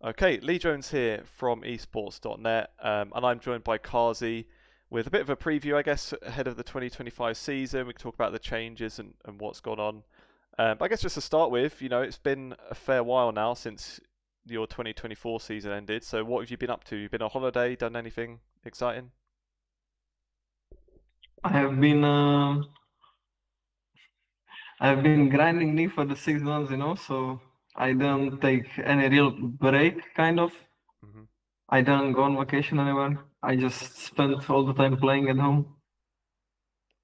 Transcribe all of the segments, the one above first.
Okay, Lee Jones here from esports.net, and I'm joined by Carzzy with a bit of a preview, I guess, ahead of the 2025 season. We can talk about the changes and what's gone on. But I guess just to start with, it's been a fair while now since your 2024 season ended. So what have you been up to? You been on holiday? Done anything exciting? I have been uh, I've been grinding League for the 6 months, so I don't take any real break, kind of. Hmm. I don't go on vacation anywhere. I just spend all the time playing at home.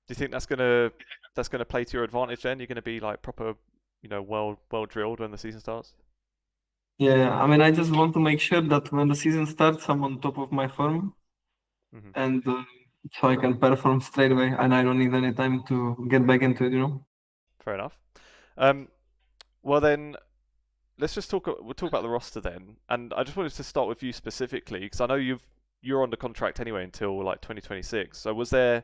Do you think that's gonna play to your advantage then? You're gonna be like proper, well drilled when the season starts? Yeah, I mean, I just want to make sure that when the season starts, I'm on top of my form, Hmm. and so I can perform straight away, and I don't need any time to get back into it. Fair enough. Um, well then, let's just talk. We'll talk about the roster then, and I just wanted to start with you specifically because I know you're under contract anyway until like 2026. So was there,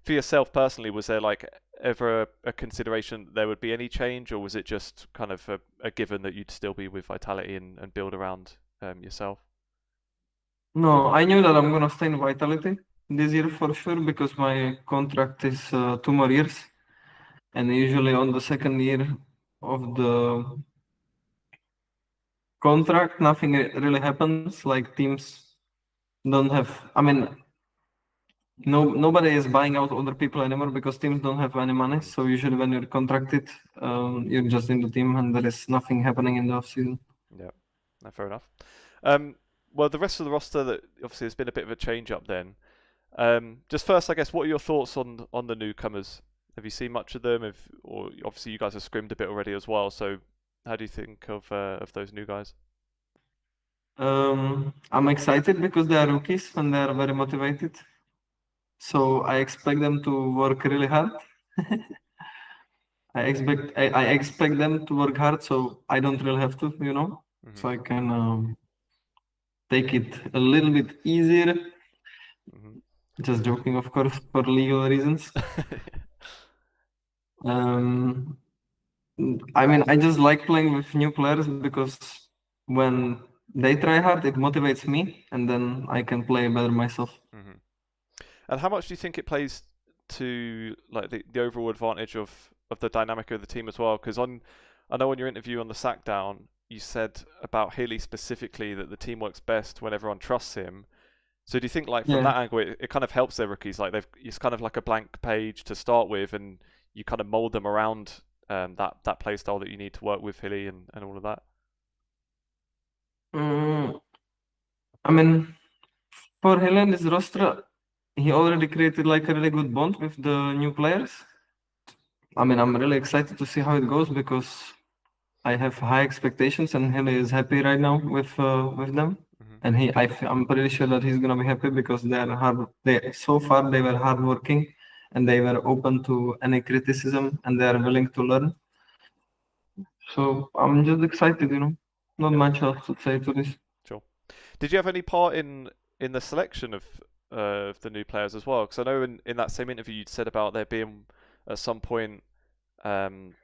for yourself personally, was there like ever a consideration that there would be any change, or was it just kind of a given that you'd still be with Vitality and build around yourself? No, I knew that I'm gonna stay in Vitality this year for sure because my contract is 2 more years. And usually on the second year of the contract, nothing really happens. Like teams don't have, I mean, nobody is buying out other people anymore because teams don't have any money. Hmm. So usually when you're contracted, you're just in the team and there is nothing happening in the off season. Yeah, no, fair enough. Um, well, the rest of the roster that obviously has been a bit of a change up then. Just first, I guess, what are your thoughts on the newcomers? Have you seen much of them? Or obviously you guys have scrimmed a bit already as well. So how do you think of those new guys? I'm excited because they are rookies and they are very motivated. So I expect them to work really hard. I expect them to work hard, so I don't really have to. Hmm. So I can take it a little bit easier. Hmm. Just joking, of course, for legal reasons. Um, I mean, I just like playing with new players because when they try hard, it motivates me, and then I can play better myself. Hmm. And how much do you think it plays to like the overall advantage of the dynamic of the team as well? Because I know on your interview on the sack down, you said about Haley specifically that the team works best when everyone trusts him. So do you think like from Yeah. that angle it kind of helps their rookies? Like it's kind of like a blank page to start with, and you kind of mold them around that play style that you need to work with Hilly and all of that. Mm, I mean, for Helen's roster, he already created like a really good bond with the new players. I mean, I'm really excited to see how it goes because I have high expectations, and Hele is happy right now with them. Hmm. And I'm pretty sure that he's gonna be happy because they are hard. They so far they were hardworking, and they were open to any criticism, and they are willing to learn. So I'm just excited. Not Yep, much else to say to this. sure. Did you have any part in the selection of the new players as well? Because I know in that same interview you'd said about there being at some point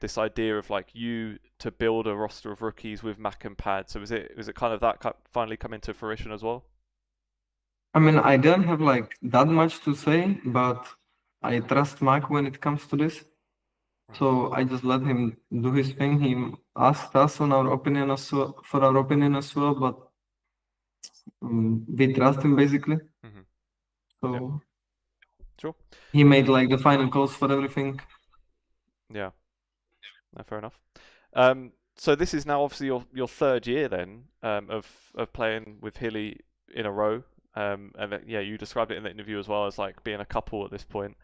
this idea of like you to build a roster of rookies with Mac and Pad. So was it kind of that finally come into fruition as well? I mean, I don't have like that much to say, but I trust Mark when it comes to this. Hmm. So I just let him do his thing. He asked us on our opinion as well, for our opinion as well, but we trust him basically. Hmm. Yep, So sure. he made like the final calls for everything. Yeah, no, fair enough. So this is now obviously your third year then of playing with Hilly in a row. And yeah, you described it in the interview as well as like being a couple at this point.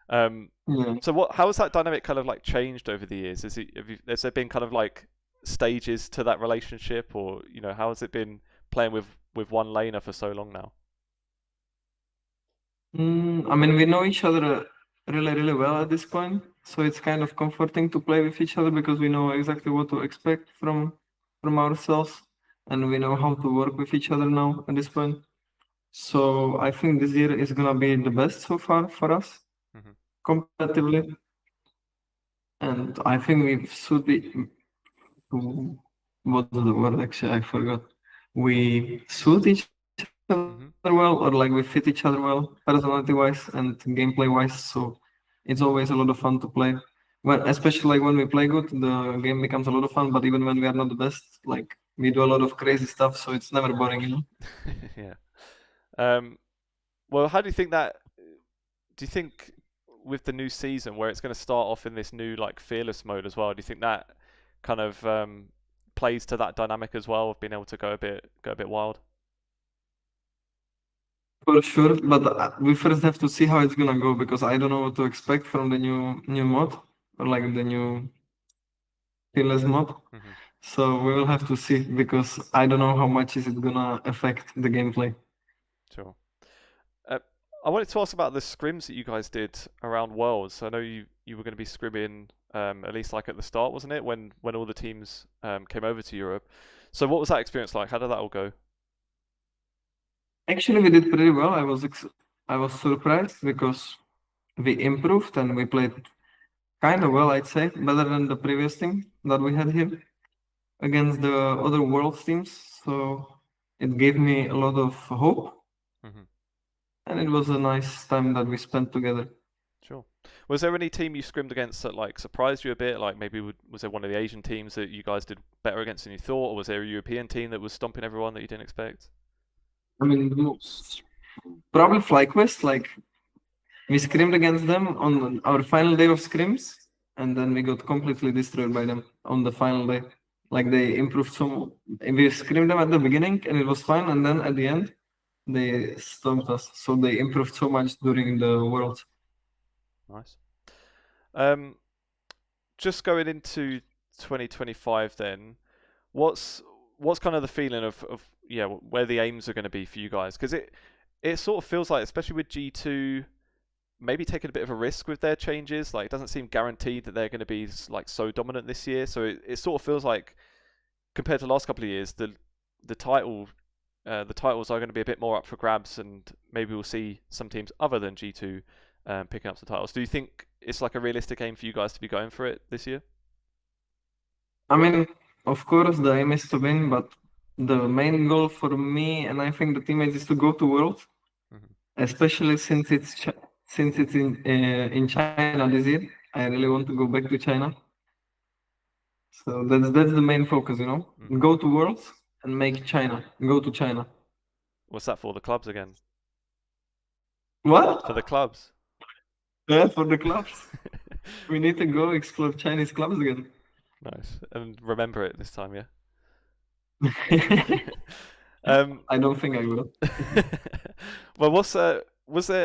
Um, Yeah. so how has that dynamic kind of like changed over the years? Has there been kind of like stages to that relationship, or how has it been playing with one laner for so long now? I mean, we know each other really, really well at this point. So it's kind of comforting to play with each other because we know exactly what to expect from ourselves, and we know how to work with each other now at this point. So I think this year is gonna be the best so far for us Hmm. competitively, and I think we should be. What's the word actually? I forgot. we suit each other Hmm. well, or like we fit each other well, personality wise and gameplay wise. So it's always a lot of fun to play. When, especially like when we play good, the game becomes a lot of fun. But even when we are not the best, like we do a lot of crazy stuff, so it's never boring, you know. Yeah. Um, well, how do you think that? Do you think with the new season where it's going to start off in this new like fearless mode as well? Do you think that kind of plays to that dynamic as well of being able to go a bit wild? For sure, but we first have to see how it's gonna go because I don't know what to expect from the new mod or like the new fearless mod. Hmm. So we will have to see because I don't know how much is it gonna affect the gameplay. Sure. Uh, I wanted to ask about the scrims that you guys did around Worlds. I know you were going to be scrimming at least like at the start, wasn't it? When all the teams came over to Europe. So what was that experience like? How did that all go? Actually, we did pretty well. I was surprised because we improved and we played kind of well, I'd say, better than the previous team that we had here against the other world teams. So it gave me a lot of hope, Hmm. and it was a nice time that we spent together. Sure. Was there any team you scrimmed against that like surprised you a bit? Like maybe was there one of the Asian teams that you guys did better against than you thought, or was there a European team that was stomping everyone that you didn't expect? I mean, probably FlyQuest, like we scrimmed against them on our final day of scrims, and then we got completely destroyed by them on the final day. Like they improved so we scrimmed them at the beginning and it was fine, and then at the end they stomped us. So they improved so much during the world. Nice. Um, just going into 2025 then, what's what's kind of the feeling of yeah where the aims are going to be for you guys? Because it sort of feels like, especially with G2, maybe taking a bit of a risk with their changes. Like it doesn't seem guaranteed that they're going to be like so dominant this year. So it sort of feels like compared to the last couple of years, the title the titles are going to be a bit more up for grabs, and maybe we'll see some teams other than G2 picking up the titles. Do you think it's like a realistic aim for you guys to be going for it this year? I mean, of course the aim is to win, but the main goal for me and I think the teammates is to go to world, Hmm. especially since it's in China this year. I really want to go back to China. So that's the main focus, you know. Hmm. Go to Worlds and make China. Go to China. What's that for? The clubs again? What? For the clubs? Yeah, for the clubs. We need to go explore Chinese clubs again. Nice. And remember it this time, yeah. um, I don't think I will. well, was there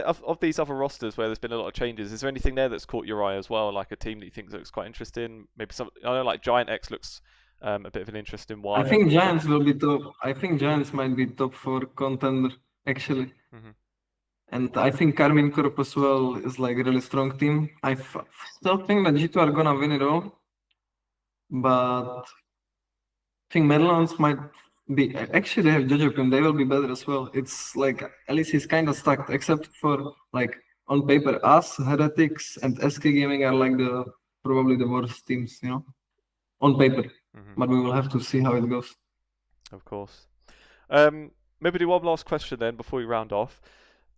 of these other rosters where there's been a lot of changes? Is there anything there that's caught your eye as well, like a team that you think looks quite interesting? Maybe some. I know, like Giant X looks a bit of an interesting I one. think Giants will be top. I think Giants might be top four contender actually. Hmm. And I think Carmine Corp as well is like a really strong team. Still think that G2 are gonna win it all, but I think Netherlands might be actually they have Jojopim, they will be better as well. It's like at least he's kind of stuck, except for like on paper, us, Heretics, and SK Gaming are like the probably the worst teams, you know, on paper. Hmm. But we will have to see how it goes. Of course. Maybe do one last question then before we round off.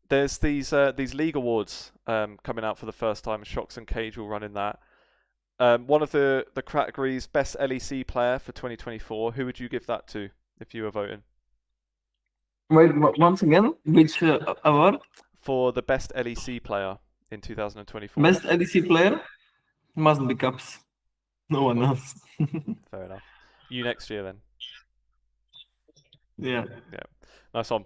There's these league awards coming out for the first time. Shocks and Cage will run in that. One of the categories, best LEC player for 2024. Who would you give that to if you were voting Wait, once again, which award? for the best LEC player in 2024? Best ADC player must be Caps. No one else. Fair enough. You next year then. Yeah. Yeah, nice one.